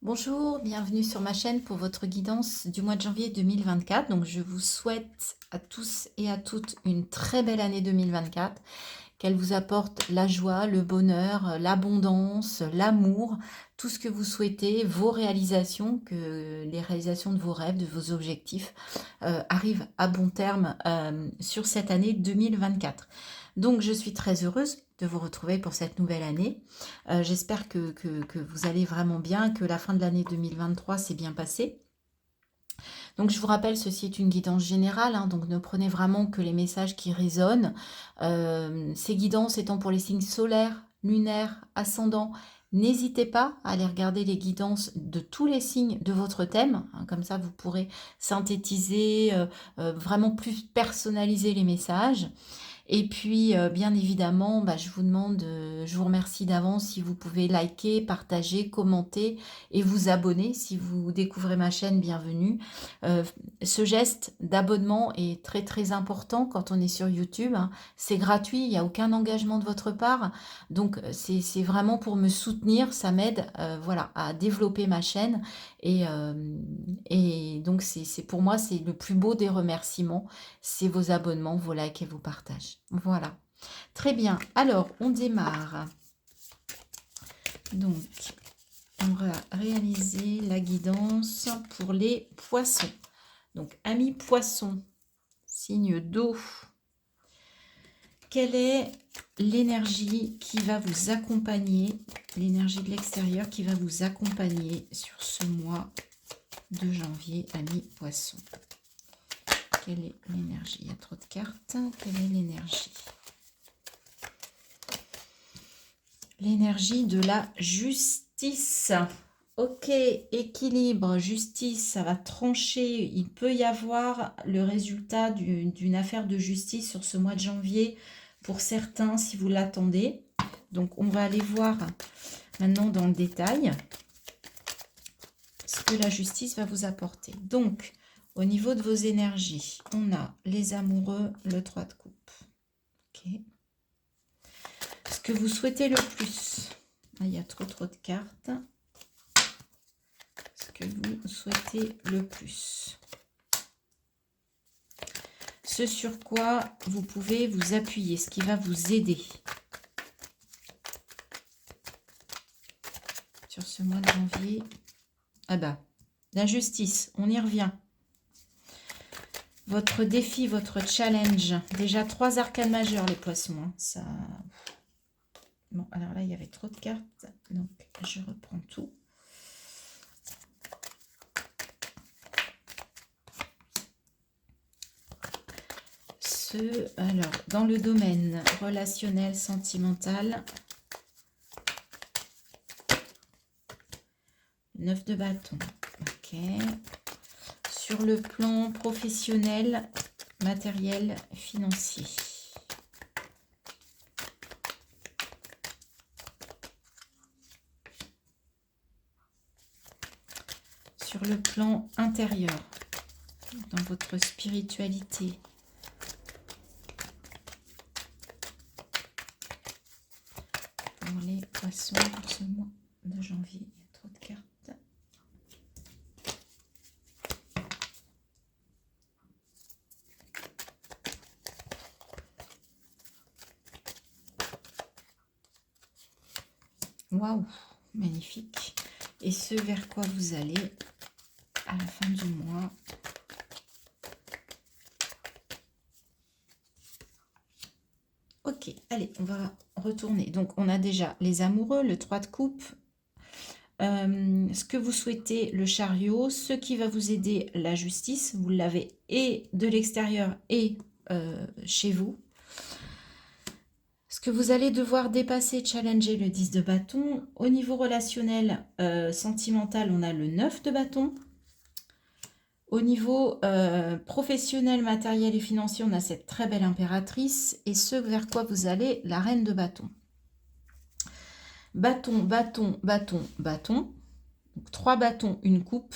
Bonjour, bienvenue sur ma chaîne pour votre guidance du mois de janvier 2024. Donc, je vous souhaite à tous et à toutes une très belle année 2024, qu'elle vous apporte la joie, le bonheur, l'abondance, l'amour, tout ce que vous souhaitez, vos réalisations, que les réalisations de vos rêves, de vos objectifs arrivent à bon terme sur cette année 2024. Donc, je suis très heureuse de vous retrouver pour cette nouvelle année. J'espère que vous allez vraiment bien, que la fin de l'année 2023 s'est bien passée. Donc je vous rappelle, ceci est une guidance générale, hein, donc ne prenez vraiment que les messages qui résonnent. Ces guidances étant pour les signes solaires, lunaires, ascendants, n'hésitez pas à aller regarder les guidances de tous les signes de votre thème, hein, comme ça vous pourrez synthétiser, vraiment plus personnaliser les messages. Et puis, bien évidemment, je vous demande, je vous remercie d'avance si vous pouvez liker, partager, commenter et vous abonner. Si vous découvrez ma chaîne, bienvenue. Heu, Ce geste d'abonnement est très, très important quand on est sur YouTube, hein. C'est gratuit, il n'y a aucun engagement de votre part. Donc, c'est vraiment pour me soutenir, ça m'aide, voilà, à développer ma chaîne et donc c'est pour moi, c'est le plus beau des remerciements, c'est vos abonnements, vos likes et vos partages. Voilà. Très bien. Alors, on démarre. Donc, on va réaliser la guidance pour les poissons. Donc, amis poissons, signe d'eau. Quelle est l'énergie qui va vous accompagner, l'énergie de l'extérieur qui va vous accompagner sur ce mois de janvier, amis poissons? Quelle est l'énergie? Il y a trop de cartes. Quelle est l'énergie? L'énergie de la justice. Ok, équilibre, justice, ça va trancher. Il peut y avoir le résultat d'une affaire de justice sur ce mois de janvier pour certains si vous l'attendez. Donc on va aller voir maintenant dans le détail ce que la justice va vous apporter. Donc au niveau de vos énergies, on a les amoureux, le 3 de coupe. Ok. Ce que vous souhaitez le plus. Ah, il y a trop de cartes. Ce que vous souhaitez le plus. Ce sur quoi vous pouvez vous appuyer, ce qui va vous aider. Sur ce mois de janvier. Ah bah, la justice, on y revient. Votre défi, votre challenge. Déjà 3 arcanes majeures, les poissons. Hein. Ça... Bon, alors là, il y avait trop de cartes. Donc, je reprends tout. Alors, dans le domaine relationnel, sentimental, 9 de bâton. Ok. Sur le plan professionnel, matériel, financier. Sur le plan intérieur, dans votre spiritualité. Pour les poissons pour ce mois de janvier, il y a trop de cartes. Waouh, magnifique. Et ce vers quoi vous allez à la fin du mois. Ok, allez, on va retourner. Donc, on a déjà les amoureux, le 3 de coupe. Ce que vous souhaitez, le chariot. Ce qui va vous aider, la justice. Vous l'avez et de l'extérieur et chez vous. Ce que vous allez devoir dépasser, challenger, le 10 de bâton. Au niveau relationnel, sentimental, on a le 9 de bâton. Au niveau professionnel, matériel et financier, on a cette très belle impératrice. Et ce vers quoi vous allez, la reine de bâton. Bâton, bâton, bâton, bâton. Donc, 3 bâtons, une coupe.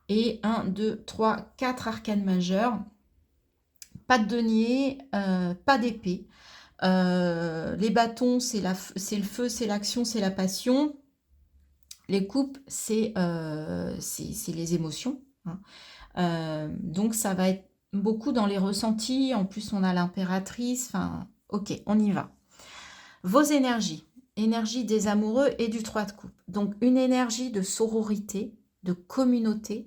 Et 1, 2, 3, 4 arcanes majeures. Pas de denier, pas d'épée. Les bâtons, c'est le feu, c'est l'action, c'est la passion. Les coupes, c'est les émotions, hein. Donc, ça va être beaucoup dans les ressentis. En plus, on a l'impératrice. Enfin, ok, on y va. Vos énergies. Énergie des amoureux et du 3 de coupe. Donc, une énergie de sororité, de communauté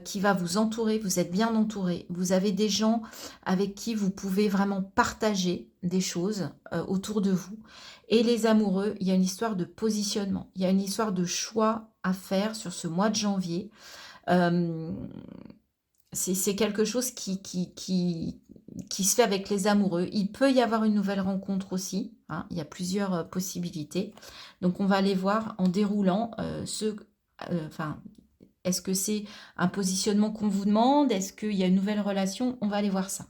qui va vous entourer. Vous êtes bien entouré. Vous avez des gens avec qui vous pouvez vraiment partager des choses autour de vous. Et les amoureux, il y a une histoire de positionnement. Il y a une histoire de choix à faire sur ce mois de janvier. Euh, c'est quelque chose qui se fait avec les amoureux. Il peut y avoir une nouvelle rencontre aussi, hein. Il y a plusieurs possibilités. Donc, on va aller voir en déroulant enfin, est-ce que c'est un positionnement qu'on vous demande? Est-ce qu'il y a une nouvelle relation? On va aller voir ça.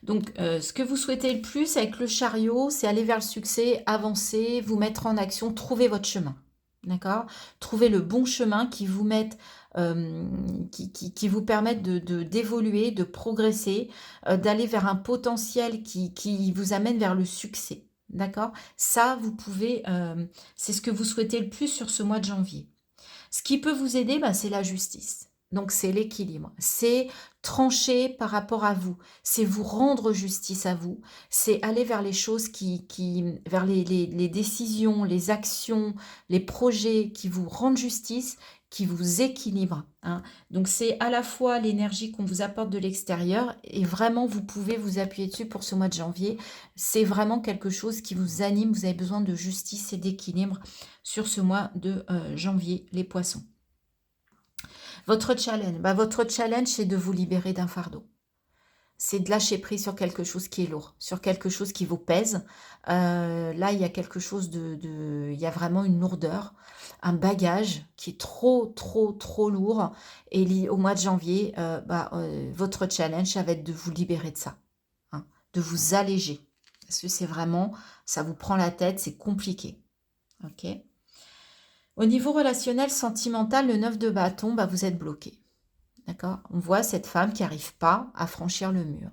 Donc, ce que vous souhaitez le plus avec le chariot, c'est aller vers le succès, avancer, vous mettre en action, trouver votre chemin. D'accord? Trouver le bon chemin qui vous mette, qui vous permette d'évoluer, de progresser, d'aller vers un potentiel qui vous amène vers le succès. D'accord? Ça, vous pouvez, c'est ce que vous souhaitez le plus sur ce mois de janvier. Ce qui peut vous aider, bah, c'est la justice. Donc, c'est l'équilibre. C'est trancher par rapport à vous. C'est vous rendre justice à vous. C'est aller vers les choses vers les décisions, les actions, les projets qui vous rendent justice, qui vous équilibrent, hein. Donc, c'est à la fois l'énergie qu'on vous apporte de l'extérieur et vraiment, vous pouvez vous appuyer dessus pour ce mois de janvier. C'est vraiment quelque chose qui vous anime. Vous avez besoin de justice et d'équilibre sur ce mois de janvier, les poissons. Votre challenge, c'est de vous libérer d'un fardeau. C'est de lâcher prise sur quelque chose qui est lourd, sur quelque chose qui vous pèse. Là, il y a quelque chose il y a vraiment une lourdeur, un bagage qui est trop, trop, trop lourd. Et au mois de janvier, votre challenge, ça va être de vous libérer de ça, hein, de vous alléger. Parce que c'est vraiment, ça vous prend la tête, c'est compliqué. Ok ? Au niveau relationnel, sentimental, le 9 de bâton, bah, vous êtes bloqué. D'accord? On voit cette femme qui n'arrive pas à franchir le mur.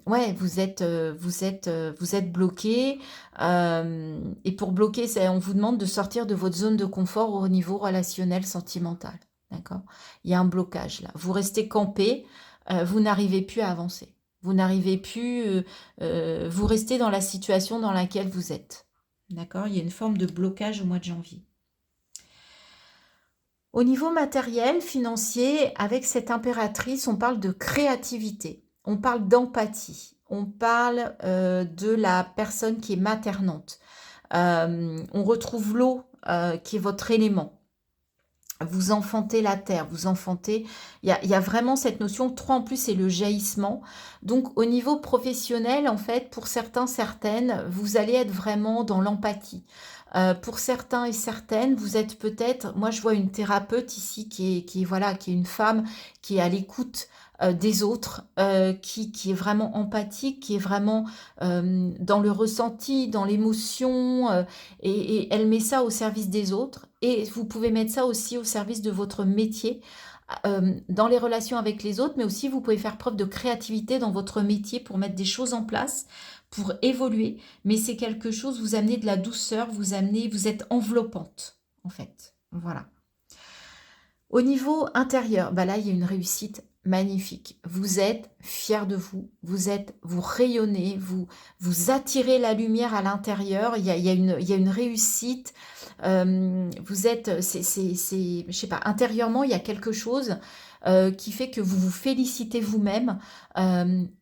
Ouais, vous êtes bloqué. Et pour bloquer, on vous demande de sortir de votre zone de confort au niveau relationnel, sentimental. D'accord? Il y a un blocage là. Vous restez campé, vous n'arrivez plus à avancer. Vous n'arrivez plus, vous restez dans la situation dans laquelle vous êtes. D'accord? Il y a une forme de blocage au mois de janvier. Au niveau matériel, financier, avec cette impératrice, on parle de créativité, on parle d'empathie, on parle de la personne qui est maternante. On retrouve l'eau qui est votre élément. Vous enfantez la terre, vous enfantez... Il y a vraiment cette notion. 3 en plus, c'est le jaillissement. Donc, au niveau professionnel, en fait, pour certains, certaines, vous allez être vraiment dans l'empathie. Pour certains et certaines, vous êtes peut-être... Moi, je vois une thérapeute ici qui est une femme qui est à l'écoute des autres, qui est vraiment empathique, qui est vraiment dans le ressenti, dans l'émotion, et elle met ça au service des autres. Et vous pouvez mettre ça aussi au service de votre métier, dans les relations avec les autres, mais aussi vous pouvez faire preuve de créativité dans votre métier pour mettre des choses en place, pour évoluer. Mais c'est quelque chose, vous amenez de la douceur, vous êtes enveloppante, en fait. Voilà. Au niveau intérieur, bah là, il y a une réussite magnifique. Vous êtes fiers de vous, vous rayonnez, vous attirez la lumière à l'intérieur. Il y a une réussite. Vous êtes, je sais pas, intérieurement, il y a quelque chose qui fait que vous vous félicitez vous-même.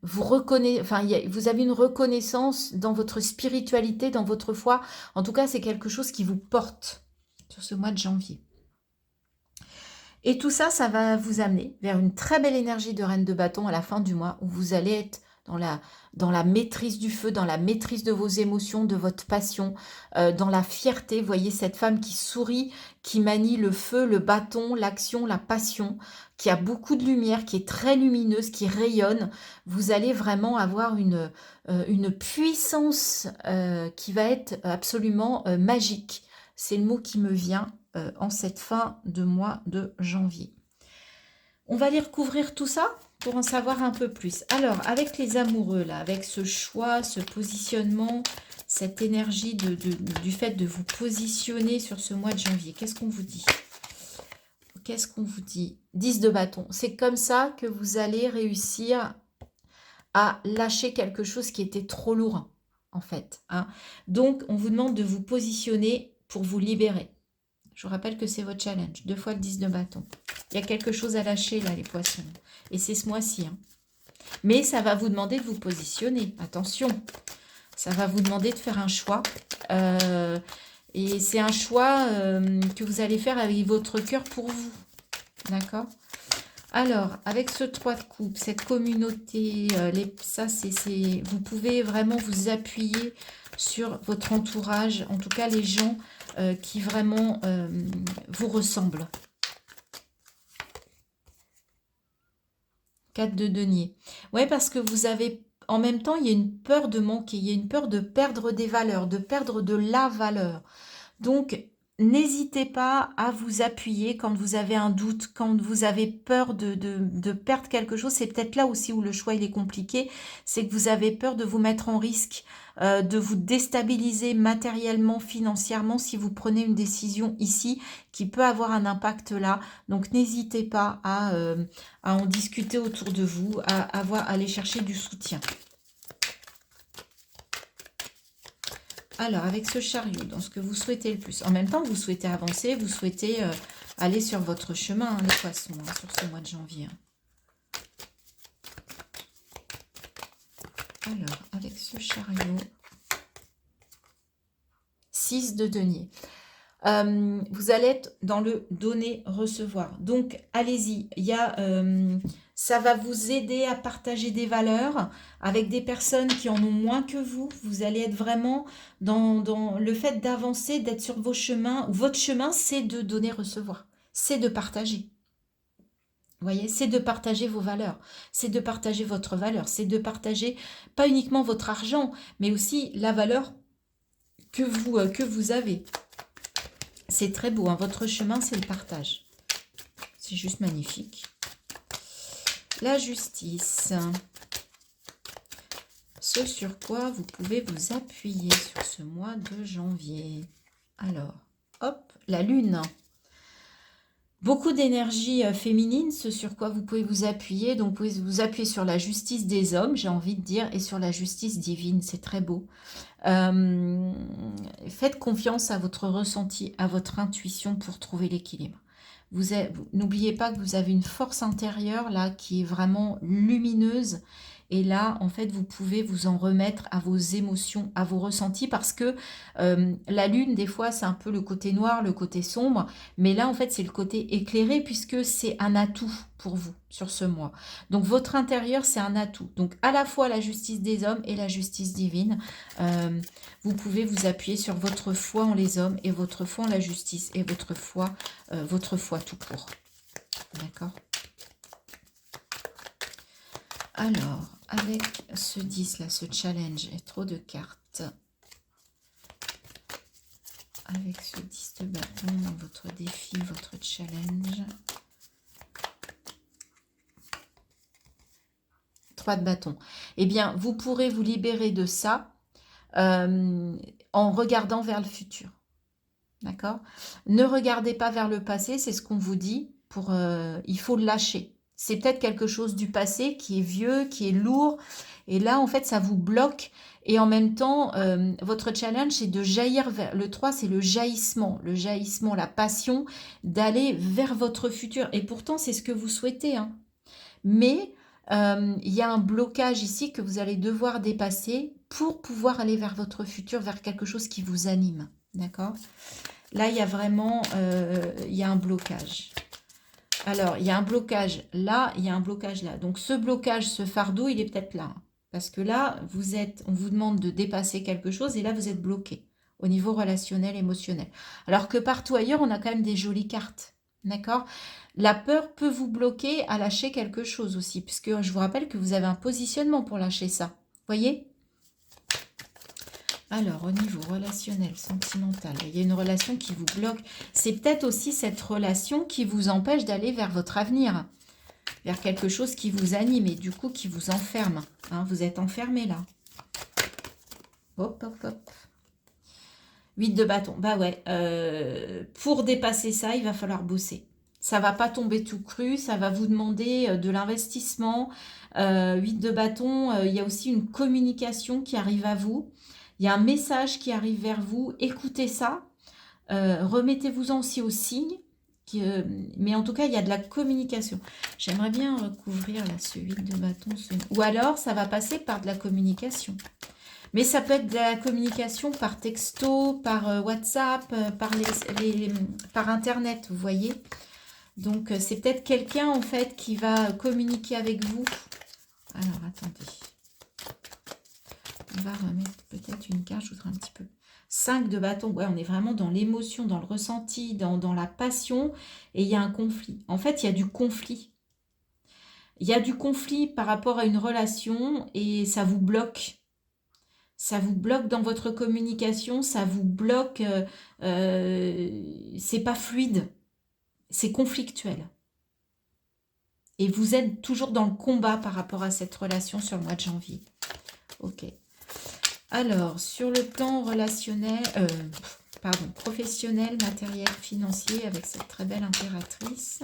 Vous avez une reconnaissance dans votre spiritualité, dans votre foi. En tout cas, c'est quelque chose qui vous porte sur ce mois de janvier. Et tout ça, ça va vous amener vers une très belle énergie de reine de bâton à la fin du mois où vous allez être dans la maîtrise du feu, dans la maîtrise de vos émotions, de votre passion, dans la fierté. Vous voyez cette femme qui sourit, qui manie le feu, le bâton, l'action, la passion, qui a beaucoup de lumière, qui est très lumineuse, qui rayonne. Vous allez vraiment avoir une puissance qui va être absolument magique. C'est le mot qui me vient en cette fin de mois de janvier. On va aller recouvrir tout ça pour en savoir un peu plus. Alors, avec les amoureux, là, avec ce choix, ce positionnement, cette énergie du fait de vous positionner sur ce mois de janvier. Qu'est-ce qu'on vous dit? Qu'est-ce qu'on vous dit? 10 de bâton. C'est comme ça que vous allez réussir à lâcher quelque chose qui était trop lourd, en fait. Hein. Donc, on vous demande de vous positionner pour vous libérer. Je vous rappelle que c'est votre challenge. 2 fois le 10 de bâton. Il y a quelque chose à lâcher, là, les poissons. Et c'est ce mois-ci. Hein. Mais ça va vous demander de vous positionner. Attention. Ça va vous demander de faire un choix. Et c'est un choix que vous allez faire avec votre cœur pour vous. D'accord? Alors, avec ce 3 de coupe, cette communauté, vous pouvez vraiment vous appuyer sur votre entourage, en tout cas les gens qui vraiment vous ressemblent. 4 de denier. Oui, parce que vous avez, en même temps, il y a une peur de manquer, il y a une peur de perdre des valeurs, de perdre de la valeur. Donc, n'hésitez pas à vous appuyer quand vous avez un doute, quand vous avez peur de perdre quelque chose. C'est peut-être là aussi où le choix il est compliqué. C'est que vous avez peur de vous mettre en risque, de vous déstabiliser matériellement, financièrement si vous prenez une décision ici qui peut avoir un impact là. Donc, n'hésitez pas à en discuter autour de vous, à aller chercher du soutien. Alors, avec ce chariot, dans ce que vous souhaitez le plus, en même temps, vous souhaitez avancer, vous souhaitez aller sur votre chemin, hein, les poissons, hein, sur ce mois de janvier. Alors, avec ce chariot, 6 de denier. Vous allez être dans le donner-recevoir. Donc, allez-y. Ça va vous aider à partager des valeurs avec des personnes qui en ont moins que vous. Vous allez être vraiment dans le fait d'avancer, d'être sur vos chemins. Votre chemin, c'est de donner-recevoir. C'est de partager. Vous voyez, c'est de partager vos valeurs. C'est de partager votre valeur. C'est de partager pas uniquement votre argent, mais aussi la valeur que vous avez. C'est très beau, hein. Votre chemin, c'est le partage. C'est juste magnifique. La justice. Ce sur quoi vous pouvez vous appuyer sur ce mois de janvier. Alors, hop, la lune. Beaucoup d'énergie féminine, ce sur quoi vous pouvez vous appuyer. Donc, vous pouvez vous appuyer sur la justice des hommes, j'ai envie de dire, et sur la justice divine. C'est très beau. Faites confiance à votre ressenti, à votre intuition pour trouver l'équilibre. N'oubliez pas que vous avez une force intérieure là qui est vraiment lumineuse. Et là, en fait, vous pouvez vous en remettre à vos émotions, à vos ressentis, parce que la lune, des fois, c'est un peu le côté noir, le côté sombre. Mais là, en fait, c'est le côté éclairé, puisque c'est un atout pour vous sur ce mois. Donc, votre intérieur, c'est un atout. Donc, à la fois la justice des hommes et la justice divine. Vous pouvez vous appuyer sur votre foi en les hommes et votre foi en la justice et votre foi tout court. D'accord? Alors, avec ce 10 là, ce challenge et trop de cartes. Avec ce 10 de bâton dans votre défi, votre challenge. 3 de bâton. Eh bien, vous pourrez vous libérer de ça en regardant vers le futur. D'accord? Ne regardez pas vers le passé, c'est ce qu'on vous dit. Il faut le lâcher. C'est peut-être quelque chose du passé qui est vieux, qui est lourd. Et là, en fait, ça vous bloque. Et en même temps, votre challenge, c'est de jaillir vers... Le 3, c'est le jaillissement, la passion d'aller vers votre futur. Et pourtant, c'est ce que vous souhaitez. Hein. Mais il y a un blocage ici que vous allez devoir dépasser pour pouvoir aller vers votre futur, vers quelque chose qui vous anime. D'accord? Là, il y a vraiment il y a un blocage. Alors, il y a un blocage là, il y a un blocage là. Donc, ce blocage, ce fardeau, il est peut-être là. Parce que là, on vous demande de dépasser quelque chose et là, vous êtes bloqué au niveau relationnel, émotionnel. Alors que partout ailleurs, on a quand même des jolies cartes. D'accord? La peur peut vous bloquer à lâcher quelque chose aussi, puisque je vous rappelle que vous avez un positionnement pour lâcher ça. Voyez? Alors, au niveau relationnel, sentimental, il y a une relation qui vous bloque. C'est peut-être aussi cette relation qui vous empêche d'aller vers votre avenir, vers quelque chose qui vous anime et du coup qui vous enferme. Hein, vous êtes enfermé là. Hop, hop, hop. 8 de bâton. Bah ouais, pour dépasser ça, il va falloir bosser. Ça va pas tomber tout cru, ça va vous demander de l'investissement. 8 de bâton, il y a aussi une communication qui arrive à vous. Il y a un message qui arrive vers vous. Écoutez ça. Remettez-vous-en aussi aux signes. Mais en tout cas, il y a de la communication. J'aimerais bien recouvrir là, ce 8 de bâton. Ou alors, ça va passer par de la communication. Mais ça peut être de la communication par texto, par WhatsApp, par Internet, vous voyez. Donc, c'est peut-être quelqu'un, en fait, qui va communiquer avec vous. Alors, attendez. On va remettre peut-être une carte, je voudrais un petit peu. 5 de bâton, ouais, on est vraiment dans l'émotion, dans le ressenti, dans la passion. Et il y a un conflit. En fait, il y a du conflit. Il y a du conflit par rapport à une relation et ça vous bloque. Ça vous bloque dans votre communication, ça vous bloque, c'est pas fluide, c'est conflictuel. Et vous êtes toujours dans le combat par rapport à cette relation sur le mois de janvier. Ok. Alors, sur le plan relationnel, professionnel, matériel, financier, avec cette très belle impératrice.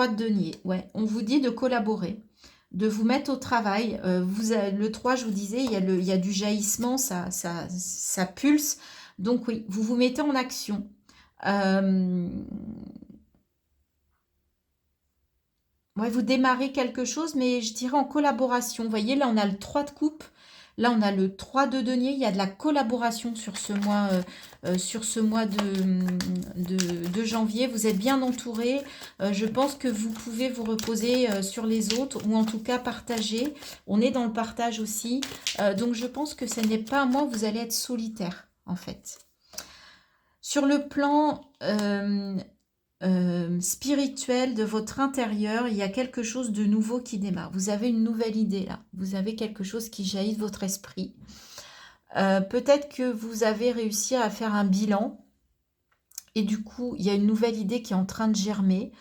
De denier, ouais, on vous dit de collaborer, de vous mettre au travail. Le 3, je vous disais, il y a du jaillissement, ça pulse. Donc oui, vous vous mettez en action. Ouais, vous démarrez quelque chose, mais je dirais en collaboration. Vous voyez, là, on a le 3 de coupe. Là, on a le 3 de denier. Il y a de la collaboration sur ce mois, de janvier. Vous êtes bien entouré. Je pense que vous pouvez vous reposer sur les autres ou en tout cas partager. On est dans le partage aussi. Donc, je pense que ce n'est pas à moi, vous allez être solitaire, en fait. Sur le plan spirituel de votre intérieur, il y a quelque chose de nouveau qui démarre. Vous avez une nouvelle idée là. Vous avez quelque chose qui jaillit de votre esprit. Peut-être que vous avez réussi à faire un bilan et du coup, il y a une nouvelle idée qui est en train de germer.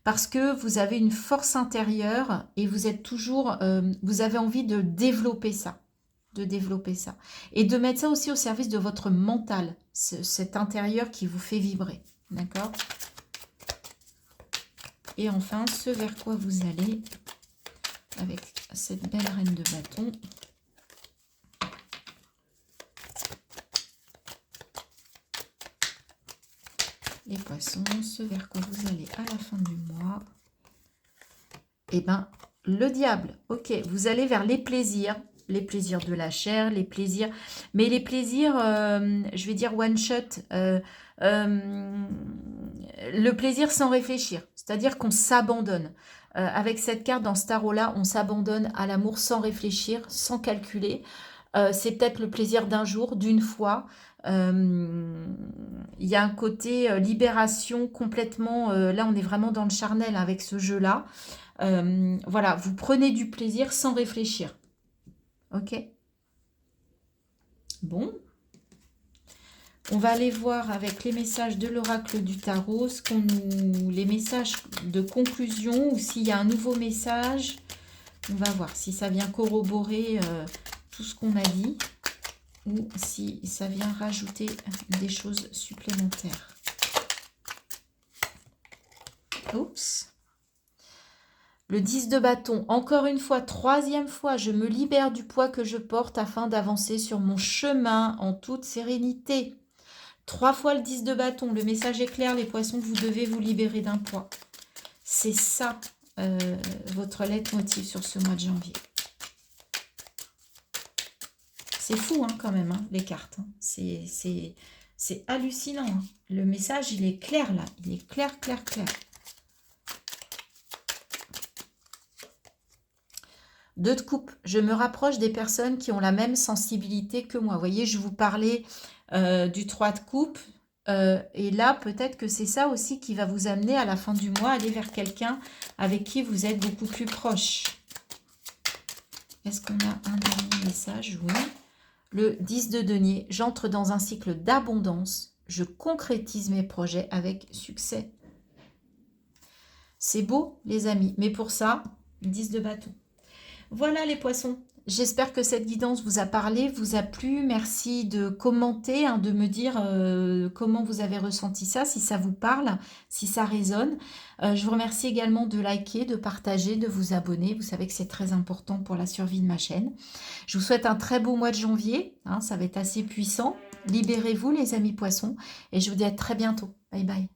Parce que vous avez une force intérieure et vous êtes toujours, vous avez envie de développer ça. Et de mettre ça aussi au service de votre mental, cet intérieur qui vous fait vibrer, d'accord? Et enfin, ce vers quoi vous allez, avec cette belle reine de bâton. Les poissons, ce vers quoi vous allez à la fin du mois. Eh bien, le diable, ok, vous allez vers les plaisirs de la chair, les plaisirs, mais les plaisirs, je vais dire one shot, le plaisir sans réfléchir, c'est-à-dire qu'on s'abandonne. Avec cette carte dans ce tarot-là, on s'abandonne à l'amour sans réfléchir, sans calculer. C'est peut-être le plaisir d'un jour, d'une fois. Il y a un côté libération complètement, là on est vraiment dans le charnel avec ce jeu-là. Voilà, vous prenez du plaisir sans réfléchir. Ok. Bon. On va aller voir avec les messages de l'oracle du tarot, les messages de conclusion ou s'il y a un nouveau message. On va voir si ça vient corroborer tout ce qu'on a dit ou si ça vient rajouter des choses supplémentaires. Oups. Le 10 de bâton, encore une fois, troisième fois, je me libère du poids que je porte afin d'avancer sur mon chemin en toute sérénité. 3 fois le 10 de bâton, le message est clair, les poissons, vous devez vous libérer d'un poids. C'est ça, votre leitmotiv sur ce mois de janvier. C'est fou hein, quand même, hein, les cartes. Hein. C'est hallucinant. Hein. Le message, il est clair là. Il est clair, clair, clair. 2 de coupe, je me rapproche des personnes qui ont la même sensibilité que moi. Vous voyez, je vous parlais du 3 de coupe. Et là, peut-être que c'est ça aussi qui va vous amener à la fin du mois, aller vers quelqu'un avec qui vous êtes beaucoup plus proche. Est-ce qu'on a un dernier message? Oui. Le 10 de denier, j'entre dans un cycle d'abondance. Je concrétise mes projets avec succès. C'est beau, les amis. Mais pour ça, 10 de bâton. Voilà les poissons. J'espère que cette guidance vous a parlé, vous a plu. Merci de commenter, de me dire comment vous avez ressenti ça, si ça vous parle, si ça résonne. Je vous remercie également de liker, de partager, de vous abonner. Vous savez que c'est très important pour la survie de ma chaîne. Je vous souhaite un très beau mois de janvier. Ça va être assez puissant. Libérez-vous les amis poissons. Et je vous dis à très bientôt. Bye bye.